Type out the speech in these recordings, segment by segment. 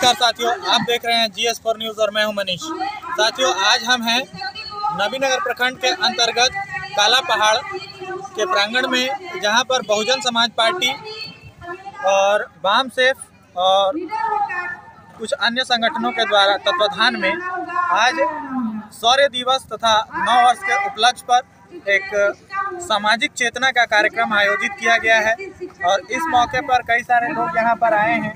नमस्कार साथियों, आप देख रहे हैं GS4 न्यूज़ और मैं हूं मनीष। साथियों, आज हम हैं नबीनगर प्रखंड के अंतर्गत काला पहाड़ के प्रांगण में, जहां पर बहुजन समाज पार्टी और वाम सेफ और कुछ अन्य संगठनों के द्वारा तत्वाधान में आज शौर्य दिवस तथा 9 वर्ष के उपलक्ष्य पर एक सामाजिक चेतना का कार्यक्रम आयोजित किया गया है। और इस मौके पर कई सारे लोग यहाँ पर आए हैं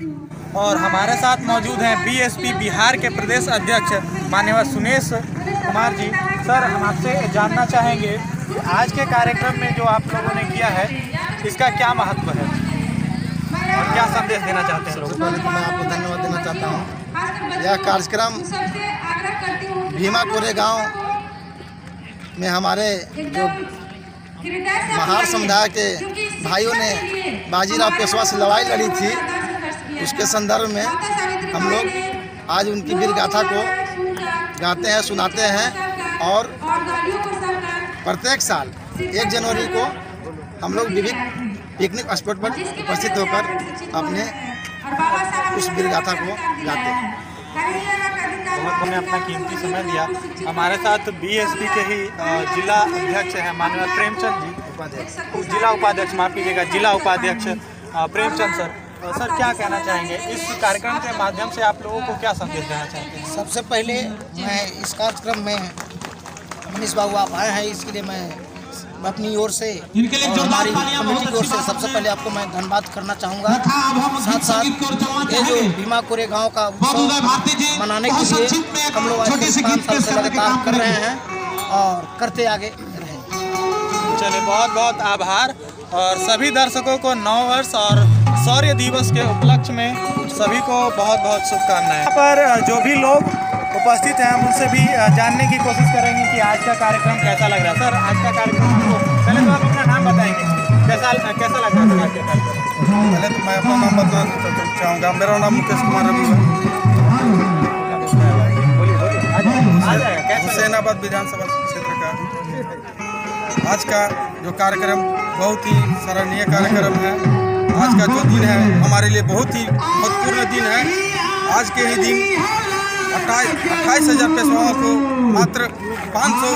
और हमारे साथ मौजूद हैं BSP बिहार के प्रदेश अध्यक्ष माननीय सुनेश कुमार जी। सर, हम आपसे जानना चाहेंगे कि आज के कार्यक्रम में जो आप लोगों ने किया है, इसका क्या महत्व है और क्या संदेश देना चाहते हैं? सबसे पहले तो मैं आपको धन्यवाद देना चाहता हूँ। यह कार्यक्रम भीमा कोरेगांव में हमारे जो महार समुदाय के भाइयों ने बाजीराव पेशवा से लड़ाई लड़ी थी, उसके संदर्भ में हम लोग आज उनकी वीर गाथा को गाते हैं, सुनाते हैं। और प्रत्येक साल 1 जनवरी को हम लोग विभिन्न पिकनिक स्पॉट पर उपस्थित होकर अपने उस वीर गाथा को गाते हैं। बहुत ने अपना कीमती समय दिया। हमारे साथ BSP के ही जिला अध्यक्ष हैं माननीय प्रेमचंद जी, जिला उपाध्यक्ष, माफ कीजिएगा, जिला उपाध्यक्ष प्रेमचंद सर। सर, क्या कहना चाहेंगे? इस कार्यक्रम के माध्यम से आप लोगों को क्या संदेश देना चाहते हैं? सबसे पहले मैं इस कार्यक्रम में मनीष बाबू आप आए हैं, इसके लिए मैं अपनी ओर से और हमारी कमेटी की ओर से सबसे पहले आपको मैं धन्यवाद करना चाहूँगा। साथ साथ ये जो भीमा कोरेगांव का उत्सव मनाने के लिए हम लोग आज 5 साल से लगातार कर रहे हैं और करते आगे रहें। चलिए, बहुत बहुत आभार। और सभी दर्शकों को 9 वर्ष और शौर्य दिवस के उपलक्ष्य में सभी को बहुत बहुत शुभकामनाएं। यहाँ पर जो भी लोग उपस्थित हैं, हम उनसे भी जानने की कोशिश करेंगे कि आज का कार्यक्रम कैसा लग रहा है। सर, आज का कार्यक्रम आपको, पहले तो आप अपना नाम बताएंगे, कैसा लग रहा है आज का कार्यक्रम? पहले तो मैं अपना नाम बताना चाहूँगा। मेरा नाम मुकेश कुमार रवि है, हुसैनाबाद विधानसभा क्षेत्र का। आज का जो कार्यक्रम बहुत ही सराहनीय कार्यक्रम है। आज का जो दिन है हमारे लिए बहुत ही महत्वपूर्ण दिन है। आज के ही दिन 28,000 पेशवाओं को मात्र 500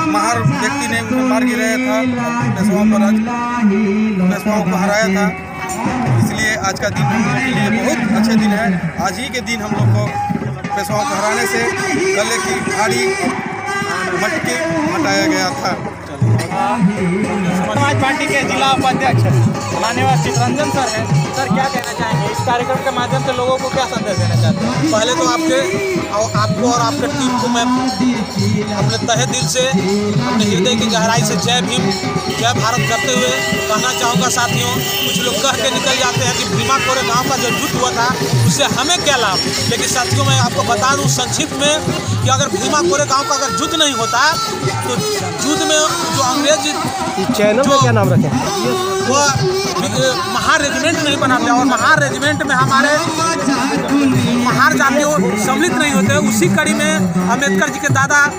महार व्यक्ति ने मार गिराया था, पेशवाओं पर आज पेशवाओं को हराया था। इसलिए आज का दिन हम लोग के लिए बहुत अच्छे दिन है। आज ही के दिन हम लोग को पेशवाओं को हराने से गले की भारी मटके हटाया गया था। समाज पार्टी के जिला उपाध्यक्ष माननीय चित्रंजन सर हैं। सर, क्या कहना चाहेंगे? इस कार्यक्रम के माध्यम से लोगों को क्या संदेश देना चाहते हैं? पहले तो आपको और आपके टीम को मैं अपने तहे दिल से, अपने हृदय की गहराई से जय भीम, जय भारत करते हुए कहना चाहूँगा। साथियों, कुछ लोग कह के निकल जाते हैं कि भीमा कोरेगांव का जो युद्ध हुआ था उससे हमें क्या लाभ, लेकिन साथियों मैं आपको बता दूँ संक्षिप्त में कि अगर भीमा कोरेगांव का अगर युद्ध नहीं होता तो युद्ध में जो अंग्रेज चैनल में क्या नाम रखें, वो महार रेजिमेंट नहीं बनाते और महार रेजिमेंट में हमारे महार जातियों सम्मिलित नहीं होते। उसी कड़ी में अम्बेडकर जी के दादा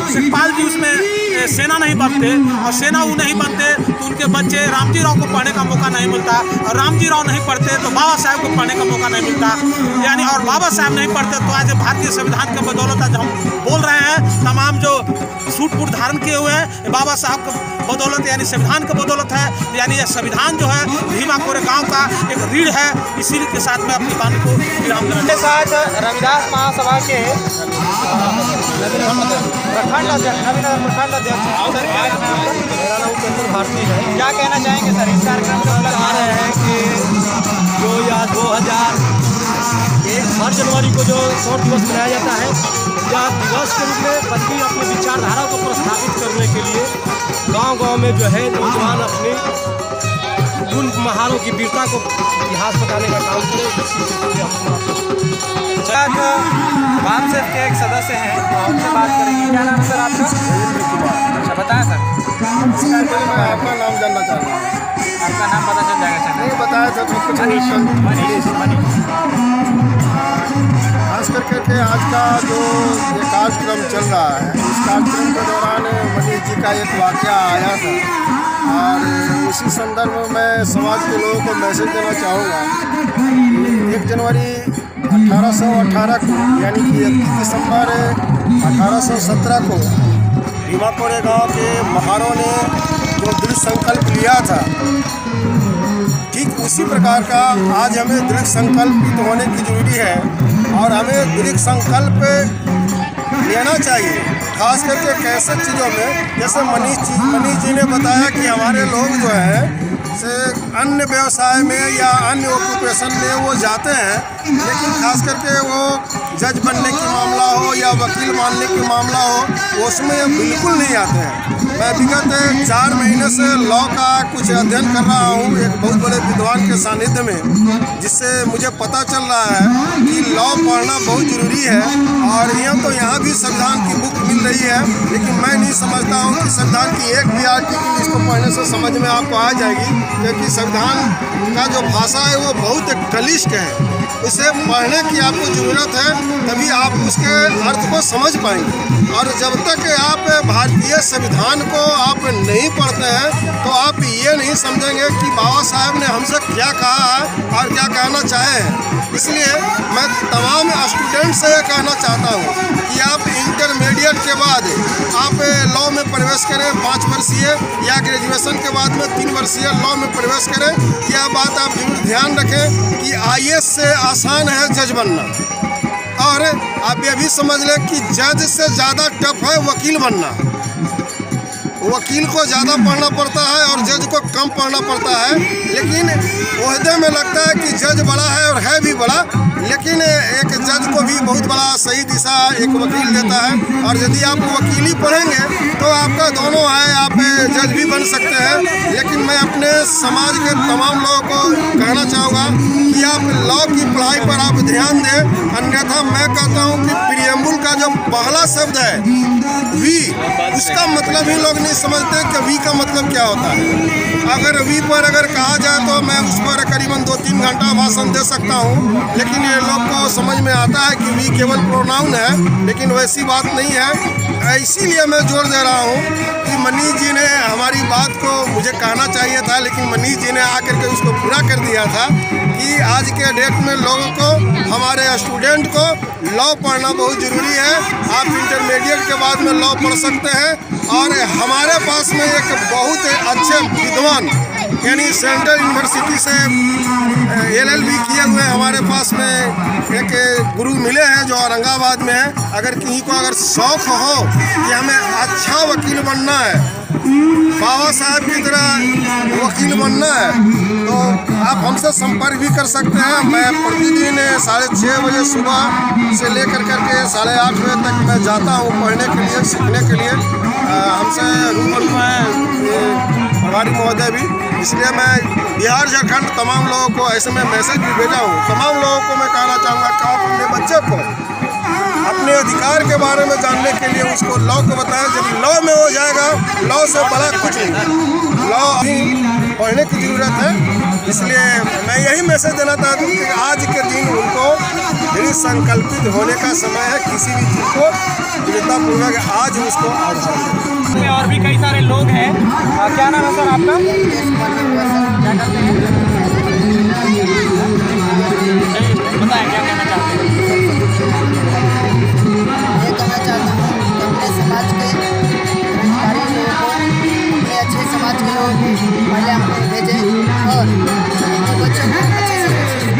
शिवपाल जी उसमें सेना नहीं बनते, और सेना वो नहीं बनते तो उनके बच्चे रामजी राव को पढ़ने का मौका नहीं मिलता, और रामजी राव नहीं पढ़ते तो बाबा साहब को पढ़ने का मौका नहीं मिलता। यानी और बाबा साहब नहीं पढ़ते तो आज भारतीय संविधान के बदौलत आज हम बोल रहे हैं, तमाम जो सूट बूट धारण किए हुए हैं बाबा साहब के बदौलत, यानी संविधान के बदौलत है। यानी यह संविधान जो है भीमा कोरेगांव का एक रीढ़ है। इसी के साथ मैं अपनी बात को विराम देना। के साथ रविदास महासभा के प्रखंड अध्यक्ष, नबीनगर प्रखंड अध्यक्ष। मेरा नाम उपेंद्र भारती है। क्या कहना चाहेंगे सर इस कार्यक्रम के उपलक्ष्य बता रहे हैं कि जो या 2001 जनवरी को जो शौर्य दिवस मनाया जाता है, यह दिवस के रूप में बल्कि अपनी विचारधारा को प्रस्थापित करने के लिए गांव-गांव में जो है नौजवान अपनी उन महारों की वीरता को इतिहास बताने का काम करें। वाम सेफ के एक सदस्य हैं, उनसे बात करेंगे। क्या नाम है सर आपका? अच्छा, बताएं सर। मैं आपका नाम जानना चाह रहा हूँ। आपका नाम पता चल जाएगा सर। नहीं बताया था तो कुछ मनीष। खास करके आज का जो ये कार्यक्रम चल रहा है, इस कार्यक्रम के दौरान मनीष जी का एक वाक़या आया था और इसी संदर्भ में मैं समाज के लोगों को मैसेज देना चाहूँगा। 1 जनवरी 1818 को यानी कि 31 दिसंबर 1817 को भीमा कोरेगांव के महारों ने जो दृढ़ संकल्प लिया था, ठीक उसी प्रकार का आज हमें दृढ़ संकल्पित होने की जरूरी है और हमें दृढ़ संकल्प लेना चाहिए, खास करके कैसे चीज़ों में। जैसे मनीष जी ने बताया कि हमारे लोग जो है से अन्य व्यवसाय में या अन्य ऑक्यूपेशन में वो जाते हैं, लेकिन खास करके वो जज बनने की मामला हो या वकील बनने की मामला हो, उसमें बिल्कुल नहीं आते हैं। मैं विगत 4 महीने से लॉ का कुछ अध्ययन कर रहा हूँ एक बहुत बड़े विद्वान के सानिध्य में, जिससे मुझे पता चल रहा है कि लॉ पढ़ना बहुत ज़रूरी है। और तो यहाँ भी संविधान की बुक मिल रही है, लेकिन मैं नहीं समझता हूँ कि संविधान की एक भी आर्टिकल इसको पढ़ने से समझ में आपको आ जाएगी, क्योंकि संविधान का जो भाषा है वो बहुत क्लिष्ट है। उसे पढ़ने की आपको ज़रूरत है, तभी आप उसके अर्थ को समझ पाएंगे। और जब तक आप भारतीय संविधान को आप नहीं पढ़ते हैं तो आप ये नहीं समझेंगे कि बाबा साहब ने हमसे क्या कहा है और क्या कहना चाहे हैं। इसलिए मैं तमाम स्टूडेंट से यह कहना चाहता हूँ कि आप इंटरमीडिएट के बाद आप लॉ में प्रवेश करें 5 वर्षीय, या ग्रेजुएशन के बाद में 3 वर्षीय लॉ में प्रवेश करें। यह बात आप जरूर ध्यान रखें कि IAS से आसान है जज बनना, और आप ये भी समझ लें कि जज से ज़्यादा टफ है वकील बनना। वकील को ज़्यादा पढ़ना पड़ता है और जज को कम पढ़ना पड़ता है, लेकिन ओहदे में लगता है कि जज बड़ा है और है भी बड़ा, लेकिन एक जज को भी बहुत बड़ा सही दिशा एक वकील देता है। और यदि आप वकीली पढ़ेंगे तो आपका दोनों है, आप जज भी बन सकते हैं। लेकिन मैं अपने समाज के तमाम लोगों को कहना चाहूँगा कि आप लॉ की पढ़ाई पर आप ध्यान दें, अन्यथा मैं कहता हूँ कि प्रीएम्बुल का जो पहला शब्द है वी, उसका मतलब ही लोग नहीं समझते कि वी का मतलब क्या होता है। अगर वी पर अगर कहा जाए तो मैं उस पर करीबन 2-3 घंटा भाषण दे सकता हूँ, लेकिन ये लोग को समझ में आता है कि वी केवल प्रोनाउन है, लेकिन वैसी बात नहीं है। इसीलिए मैं जोर दे रहा हूँ कि मनीष जी ने हमारी बात को मुझे कहना चाहिए था, लेकिन मनीष जी ने आकर के उसको पूरा कर दिया था कि आज के डेट में लोगों को, हमारे स्टूडेंट को लॉ पढ़ना बहुत ज़रूरी है। आप इंटरमीडिएट के बाद में लॉ पढ़ सकते हैं। और हमारे पास में एक बहुत अच्छे विद्वान यानी सेंट्रल यूनिवर्सिटी से LLB किए हुए हमारे पास में एक गुरु मिले हैं जो औरंगाबाद में है। अगर किसी को अगर शौक़ हो कि हमें अच्छा वकील बनना है, बाबा साहब की तरह वकील बनना है, तो आप हमसे संपर्क भी कर सकते हैं। मैं प्रतिदिन 6:30 बजे सुबह से लेकर करके 8:30 बजे तक मैं जाता हूँ पढ़ने के लिए, सीखने के लिए। हमसे रूबरू हैं प्रभारी महोदय भी, इसलिए मैं बिहार झारखंड तमाम लोगों को ऐसे में मैसेज भी भेजा हूँ। तमाम लोगों को मैं कहना चाहूँगा कि आप अपने बच्चे को अपने अधिकार के बारे में जानने के लिए उसको लॉ को बताएं। जब लॉ में हो जाएगा, लॉ से बड़ा कुछ नहीं, लॉ ही पढ़ने की ज़रूरत है। इसलिए मैं यही मैसेज देना चाहता हूँ कि आज के दिन उनको दृढ़ संकल्पित होने का समय है। किसी भी चीज़ को दृढ़तापूर्वक आज उसको आधार में और भी कई सारे लोग हैं। क्या नाम है सर आपका? क्या करते हैं? बताएं क्या कहना चाहते हैं? ये कहना चाहता हूँ कि अपने समाज के कर्मचारी लोगों को, अपने अच्छे समाज के लोगों को पहले हम भेजें और उनके बच्चों को अच्छे से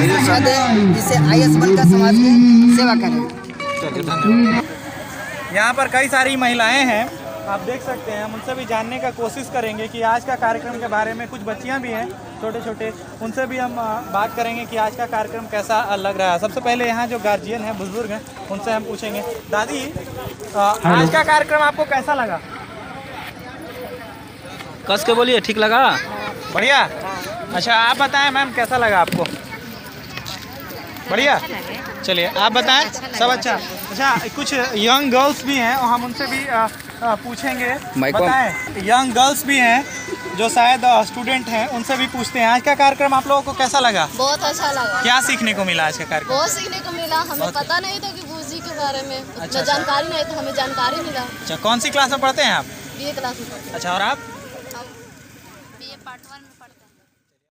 शिक्षा दें, जिससे IAS बनकर समाज की सेवा करें। चलिए धन्यवाद। यहाँ पर कई सारी महिलाएं हैं, आप देख सकते हैं। हम उनसे भी जानने का कोशिश करेंगे कि आज का कार्यक्रम के बारे में। कुछ बच्चियां भी हैं छोटे छोटे, उनसे भी हम बात करेंगे कि आज का कार्यक्रम कैसा लग रहा है। सबसे पहले यहाँ जो गार्जियन हैं, बुजुर्ग हैं, उनसे हम पूछेंगे। दादी, आज का कार्यक्रम आपको कैसा लगा? कस के बोलिए, ठीक लगा? बढ़िया। अच्छा, आप बताएं मैम, कैसा लगा आपको? बढ़िया। चलिए आप बताएं। सब अच्छा? अच्छा, कुछ यंग गर्ल्स भी हैं और हम उनसे भी पूछेंगे। बताएं, यंग गर्ल्स भी हैं जो शायद स्टूडेंट हैं, उनसे भी पूछते हैं। आज का कार्यक्रम आप लोगों को कैसा लगा? बहुत अच्छा लगा। क्या सीखने को मिला आज का कार्यक्रम? बहुत सीखने को मिला। हमें पता नहीं था कि गुरुजी के बारे में उतना जानकारी नहीं था, हमें जानकारी मिला। अच्छा, कौन सी क्लास में पढ़ते हैं आप? BA क्लास में। अच्छा, और आप? BA part 1